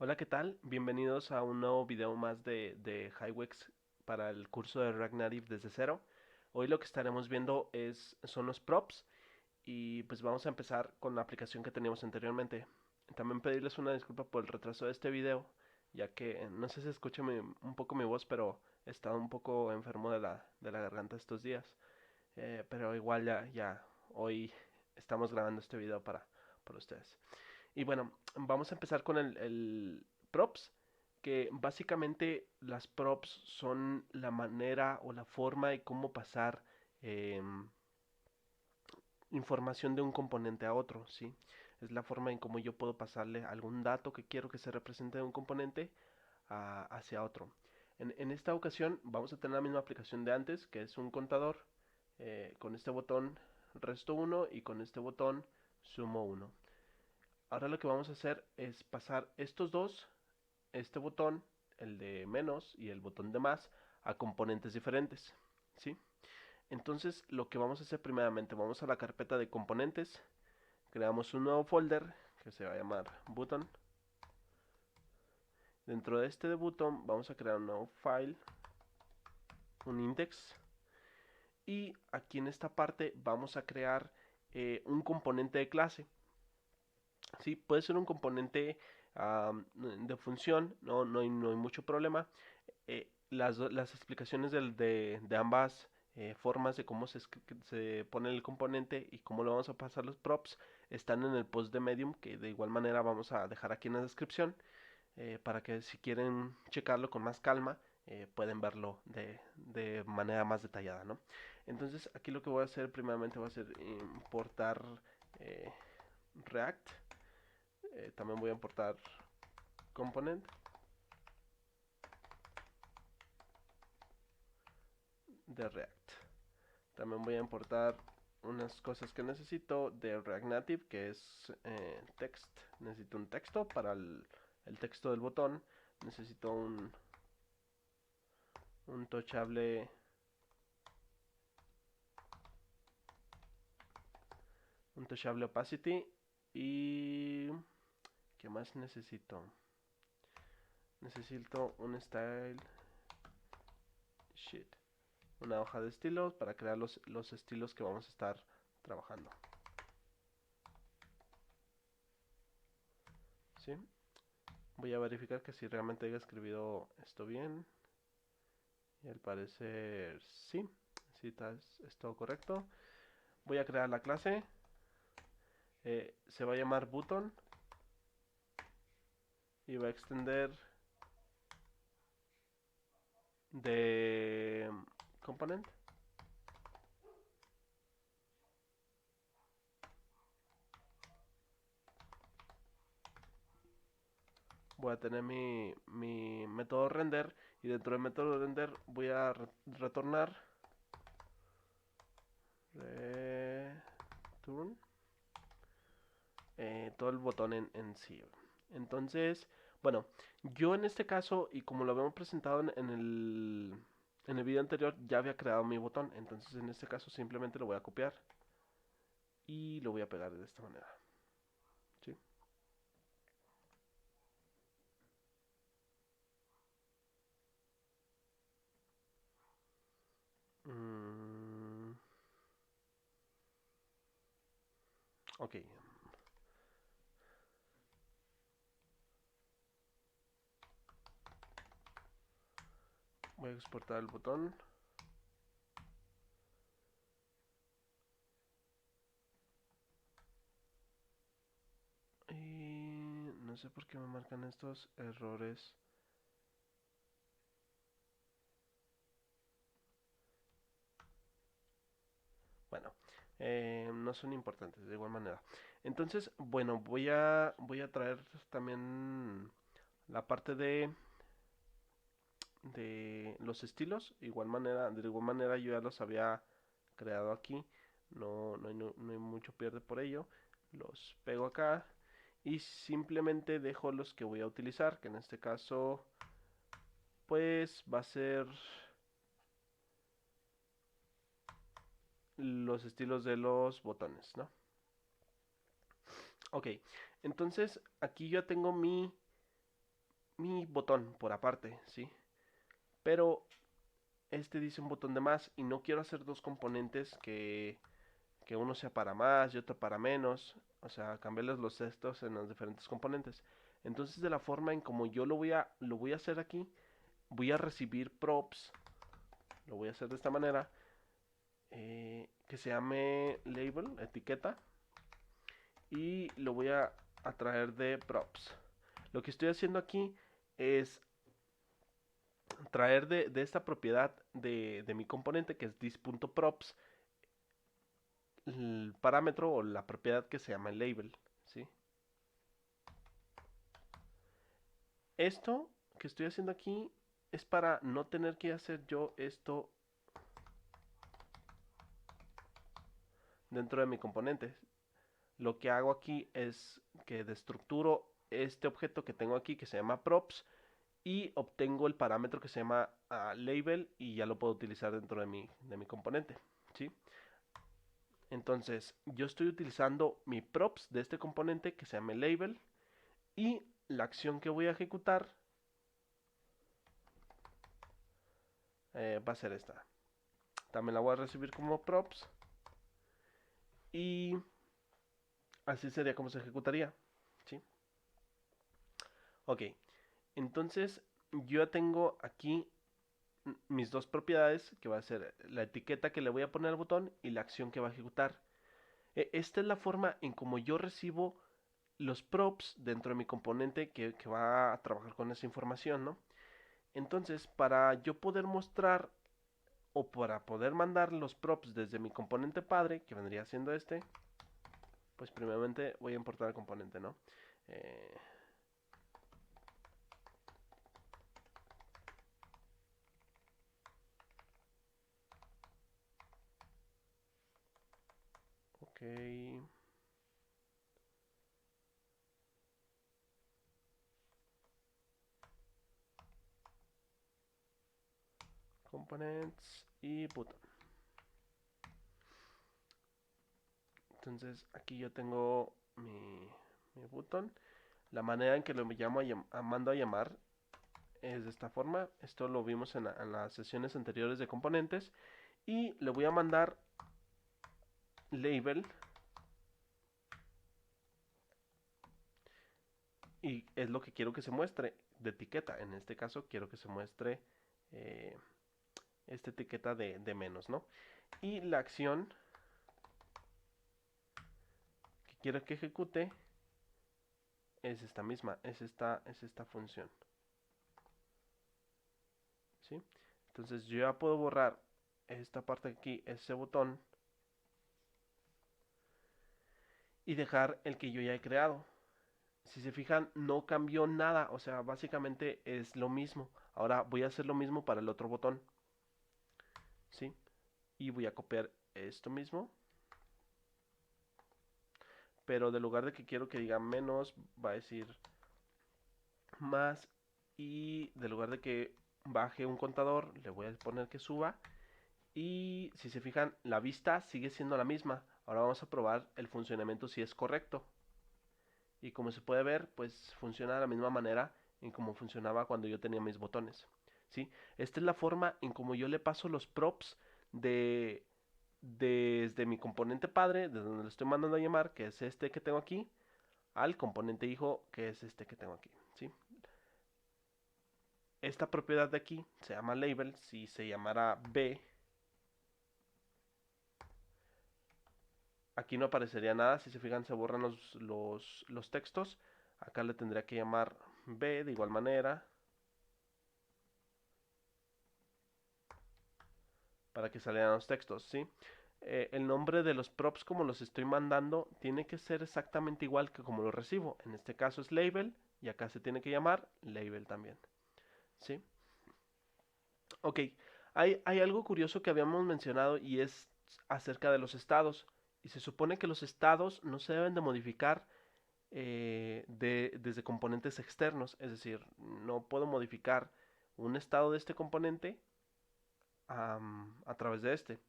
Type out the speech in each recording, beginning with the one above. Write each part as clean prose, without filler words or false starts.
Hola, ¿qué tal? Bienvenidos a un nuevo video más de Highwex para el curso de React Native desde cero. Hoy lo que estaremos viendo son los props y pues vamos a empezar con la aplicación que teníamos anteriormente. También pedirles una disculpa por el retraso de este video, ya que no sé si escucha un poco mi voz, pero he estado un poco enfermo de la garganta estos días. Pero igual ya hoy estamos grabando este video para ustedes. Y bueno, vamos a empezar con el props, que básicamente las props son la manera o la forma de cómo pasar información de un componente a otro, ¿sí? Es la forma en cómo yo puedo pasarle algún dato que quiero que se represente de un componente hacia otro. En esta ocasión vamos a tener la misma aplicación de antes, que es un contador, con este botón resto uno y con este botón sumo uno. Ahora lo que vamos a hacer es pasar estos dos, este botón, el de menos y el botón de más, a componentes diferentes, ¿sí? Entonces lo que vamos a hacer primeramente, vamos a la carpeta de componentes, creamos un nuevo folder que se va a llamar button. Dentro de este de button vamos a crear un nuevo file, un index, y aquí en esta parte vamos a crear un componente de clase. Sí, puede ser un componente de función, no hay mucho problema. Las explicaciones de ambas formas de cómo se pone el componente y cómo lo vamos a pasar los props están en el post de Medium, que de igual manera vamos a dejar aquí en la descripción, para que si quieren checarlo con más calma, pueden verlo de manera más detallada, ¿no? Entonces aquí lo que voy a hacer primeramente va a ser importar eh, React. También voy a importar component de React. También voy a importar unas cosas que necesito de React Native, que es text. Necesito un texto para el texto del botón. Necesito un touchable, un touchable opacity. Y ¿qué más necesito? Necesito un style sheet, una hoja de estilos para crear los estilos que vamos a estar trabajando, ¿sí? Voy a verificar que si realmente haya escrito esto bien. Y al parecer sí, sí es todo correcto. Voy a crear la clase. Se va a llamar button y va a extender de component. Voy a tener mi método render y dentro del método render voy a retornar return todo el botón en sí. Entonces, bueno, yo en este caso, y como lo habíamos presentado en el video anterior, ya había creado mi botón. Entonces, en este caso, simplemente lo voy a copiar y lo voy a pegar de esta manera. ¿Sí? Mm, ok, voy a exportar el botón. Y no sé por qué me marcan estos errores. Bueno, no son importantes de igual manera. Entonces, bueno, voy a traer también la parte de los estilos. De igual manera yo ya los había creado aquí. No hay mucho pierde por ello. Los pego acá y simplemente dejo los que voy a utilizar, que en este caso pues va a ser los estilos de los botones, ¿no? Ok, entonces aquí yo tengo mi botón por aparte, ¿sí? Pero este dice un botón de más y no quiero hacer dos componentes que uno sea para más y otro para menos, o sea, cambiarles los textos en los diferentes componentes. Entonces, de la forma en como yo lo voy a hacer aquí, voy a recibir props, lo voy a hacer de esta manera, que se llame label, etiqueta, y lo voy a traer de props. Lo que estoy haciendo aquí es traer de esta propiedad de mi componente, que es this.props, el parámetro o la propiedad que se llama label, ¿sí? Esto que estoy haciendo aquí es para no tener que hacer yo esto dentro de mi componente. Lo que hago aquí es que destructuro este objeto que tengo aquí que se llama props y obtengo el parámetro que se llama label y ya lo puedo utilizar dentro de mi componente, ¿sí? Entonces yo estoy utilizando mi props de este componente que se llama label y la acción que voy a ejecutar va a ser esta. También la voy a recibir como props y así sería como se ejecutaría, ¿sí? Ok, entonces yo ya tengo aquí mis dos propiedades, que va a ser la etiqueta que le voy a poner al botón y la acción que va a ejecutar. Esta es la forma en como yo recibo los props dentro de mi componente que va a trabajar con esa información, ¿no? Entonces, para yo poder mostrar o para poder mandar los props desde mi componente padre, que vendría siendo este, pues primeramente voy a importar el componente, ¿no? Eh, ok. Components y button. Entonces aquí yo tengo mi button. La manera en que lo llamo mando a llamar es de esta forma. Esto lo vimos en las sesiones anteriores de componentes. Y le voy a mandar label. Y es lo que quiero que se muestre de etiqueta. En este caso quiero que se muestre eh, esta etiqueta de menos, ¿no? Y la acción que quiero que ejecute es esta misma, es esta función, ¿sí? Entonces yo ya puedo borrar esta parte de aquí, ese botón, y dejar el que yo ya he creado. Si se fijan, no cambió nada, o sea, básicamente es lo mismo. Ahora voy a hacer lo mismo para el otro botón, ¿sí? Y voy a copiar esto mismo, pero de lugar de que quiero que diga menos, va a decir más, y de lugar de que baje un contador, le voy a poner que suba. Y si se fijan, la vista sigue siendo la misma. Ahora vamos a probar el funcionamiento si es correcto. Y como se puede ver, pues funciona de la misma manera en como funcionaba cuando yo tenía mis botones, ¿sí? Esta es la forma en como yo le paso los props de desde mi componente padre, desde donde le estoy mandando a llamar, que es este que tengo aquí, al componente hijo, que es este que tengo aquí, ¿sí? Esta propiedad de aquí se llama label. Si se llamara b, aquí no aparecería nada. Si se fijan, se borran los textos. Acá le tendría que llamar b de igual manera, para que salieran los textos, ¿sí? El nombre de los props como los estoy mandando tiene que ser exactamente igual que como lo recibo. En este caso es label y acá se tiene que llamar label también, ¿sí? Ok, hay algo curioso que habíamos mencionado y es acerca de los estados. Y se supone que los estados no se deben de modificar desde componentes externos. Es decir, no puedo modificar un estado de este componente a través de este.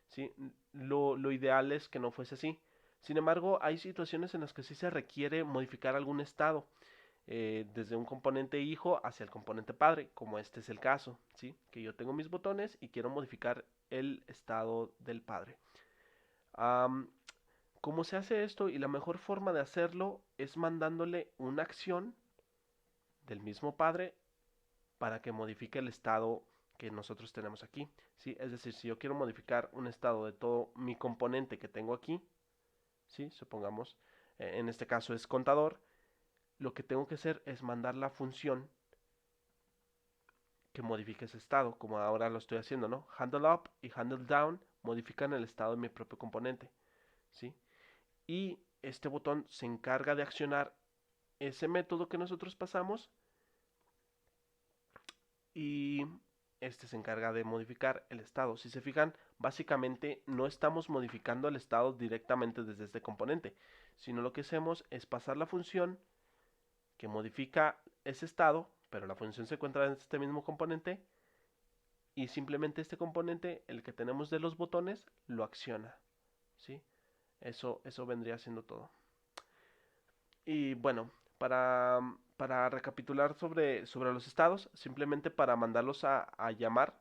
¿Sí? Lo ideal es que no fuese así. Sin embargo, hay situaciones en las que sí se requiere modificar algún estado. desde un componente hijo hacia el componente padre, como este es el caso, ¿sí? Que yo tengo mis botones y quiero modificar el estado del padre. ¿Cómo se hace esto? Y la mejor forma de hacerlo es mandándole una acción del mismo padre para que modifique el estado que nosotros tenemos aquí, ¿sí? Es decir, si yo quiero modificar un estado de todo mi componente que tengo aquí, ¿sí? Supongamos, en este caso es contador, lo que tengo que hacer es mandar la función que modifique ese estado, como ahora lo estoy haciendo, ¿no? Handle up y handle down modifican el estado de mi propio componente, ¿sí? Y este botón se encarga de accionar ese método que nosotros pasamos y este se encarga de modificar el estado. Si se fijan, básicamente no estamos modificando el estado directamente desde este componente, sino lo que hacemos es pasar la función que modifica ese estado, pero la función se encuentra en este mismo componente y simplemente este componente, el que tenemos de los botones, lo acciona, ¿sí? Eso vendría siendo todo. Y bueno, para recapitular sobre los estados, simplemente para mandarlos a llamar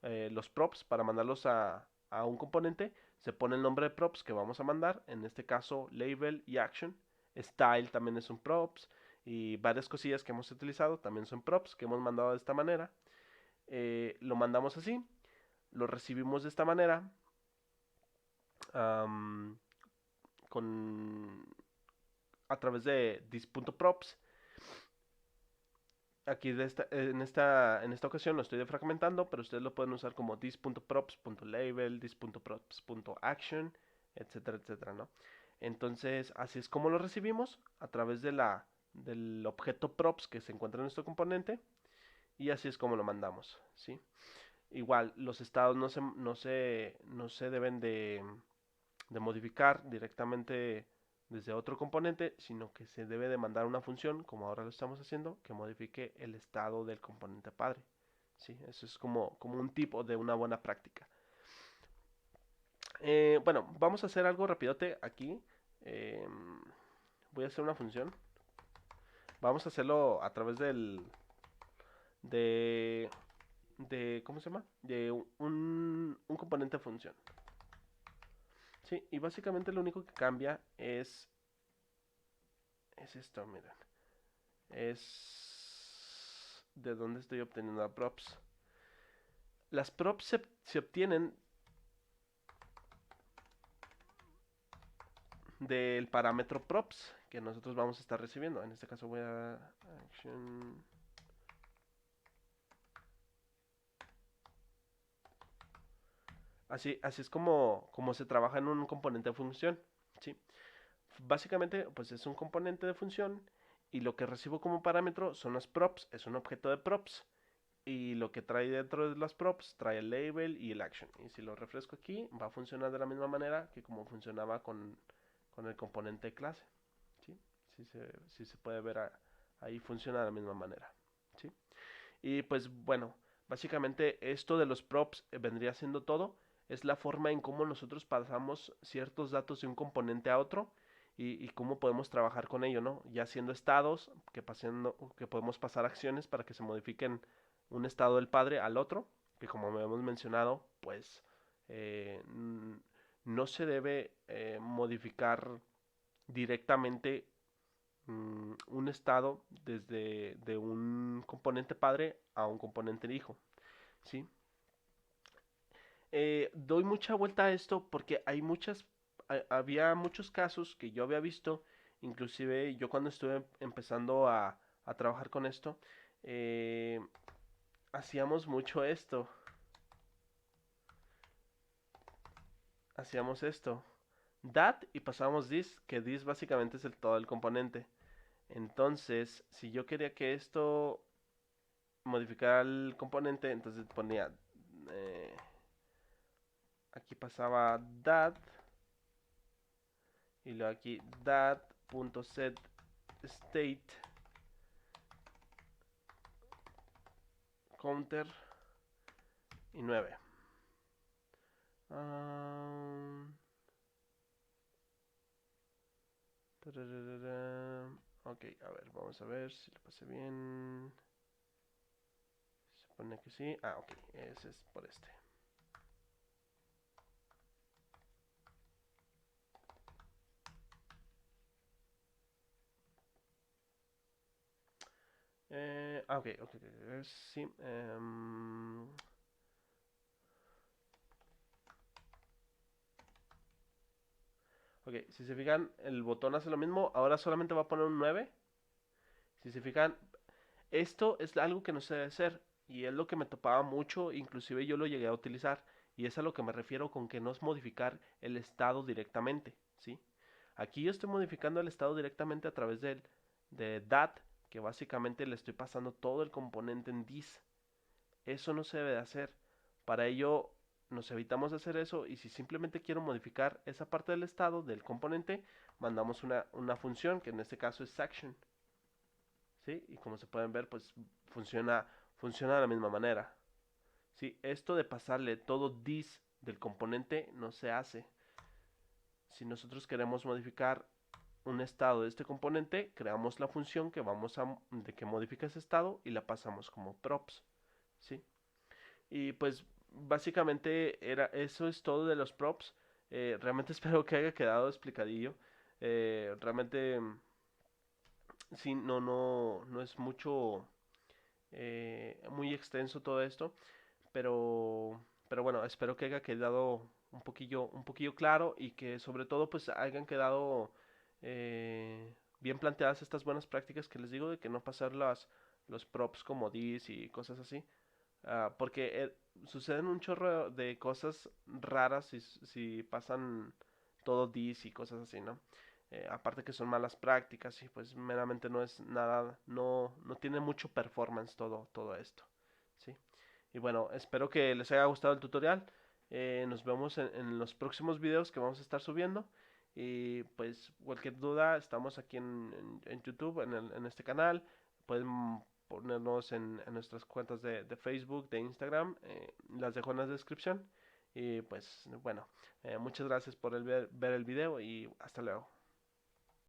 los props, para mandarlos a un componente, se pone el nombre de props que vamos a mandar, en este caso label y action. Style también es un props y varias cosillas que hemos utilizado también son props que hemos mandado de esta manera. Lo mandamos así, lo recibimos de esta manera, um, con, a través de this.props. Aquí en esta ocasión lo estoy defragmentando, pero ustedes lo pueden usar como this.props.label, this.props.action, etcétera, etcétera, ¿no? Entonces, así es como lo recibimos a través del objeto props que se encuentra en nuestro componente y así es como lo mandamos, ¿sí? Igual, los estados no se deben de modificar directamente desde otro componente, sino que se debe de mandar una función, como ahora lo estamos haciendo, que modifique el estado del componente padre. ¿Sí? Eso es como un tipo de una buena práctica. Bueno, vamos a hacer algo rapidote aquí. Eh, Voy a hacer una función. Vamos a hacerlo a través de, ¿cómo se llama? De un componente de función. Sí, y básicamente lo único que cambia es esto, miren. Es de dónde estoy obteniendo las props. Las props se obtienen del parámetro props que nosotros vamos a estar recibiendo. En este caso voy a action. Así es como se trabaja en un componente de función, ¿sí? Básicamente, pues es un componente de función y lo que recibo como parámetro son las props, es un objeto de props. Y lo que trae dentro de las props trae el label y el action. Y si lo refresco aquí, va a funcionar de la misma manera que como funcionaba con el componente de clase. ¿Sí? Si se puede ver ahí funciona de la misma manera. ¿Sí? Y pues bueno, básicamente esto de los props vendría siendo todo. Es la forma en cómo nosotros pasamos ciertos datos de un componente a otro y cómo podemos trabajar con ello, ¿no? Ya siendo estados, que podemos pasar acciones para que se modifiquen un estado del padre al otro, que como hemos mencionado, pues no se debe modificar directamente un estado desde de un componente padre a un componente hijo, ¿sí? Doy mucha vuelta a esto porque había muchos casos que yo había visto, inclusive yo cuando estuve empezando a trabajar con esto, eh, hacíamos mucho hacíamos esto, that y pasábamos this, que this básicamente es todo el componente. Entonces, si yo quería que esto modificara el componente, entonces ponía, eh, aquí pasaba that y luego aquí that.set state counter y 9. Ok, a ver, vamos a ver si lo pasé bien. Se supone que sí. Ah, ok, ese es por este. Ok, ok, sí. Ok, si se fijan, el botón hace lo mismo. Ahora solamente va a poner un 9. Si se fijan, esto es algo que no se debe hacer. Y es lo que me topaba mucho, inclusive yo lo llegué a utilizar. Y es a lo que me refiero con que no es modificar el estado directamente, ¿sí? Aquí yo estoy modificando el estado directamente a través de dat, que básicamente le estoy pasando todo el componente en dis. Eso no se debe de hacer. Para ello nos evitamos hacer eso y si simplemente quiero modificar esa parte del estado del componente, mandamos una función que en este caso es action. ¿Sí? Y como se pueden ver, pues funciona de la misma manera. ¿Sí? Esto de pasarle todo this del componente no se hace. Si nosotros queremos modificar un estado de este componente, creamos la función de que modifica ese estado y la pasamos como props. ¿Sí? Y pues básicamente eso es todo de los props. Realmente espero que haya quedado explicadillo. Realmente sí, no es mucho, muy extenso todo esto, pero bueno, espero que haya quedado un poquillo claro y que sobre todo pues hayan quedado bien planteadas estas buenas prácticas que les digo de que no pasar los props como dis y cosas así. Porque suceden un chorro de cosas raras si pasan todo dis y cosas así, ¿no? Aparte que son malas prácticas y pues meramente no es nada, no tiene mucho performance todo esto, ¿sí? Y bueno, espero que les haya gustado el tutorial. Nos vemos en los próximos videos que vamos a estar subiendo. Y pues cualquier duda, estamos aquí en YouTube, en este canal. Pueden ponernos en nuestras cuentas de Facebook, de Instagram. Las dejo en la descripción. Y pues bueno, muchas gracias por ver el video y hasta luego.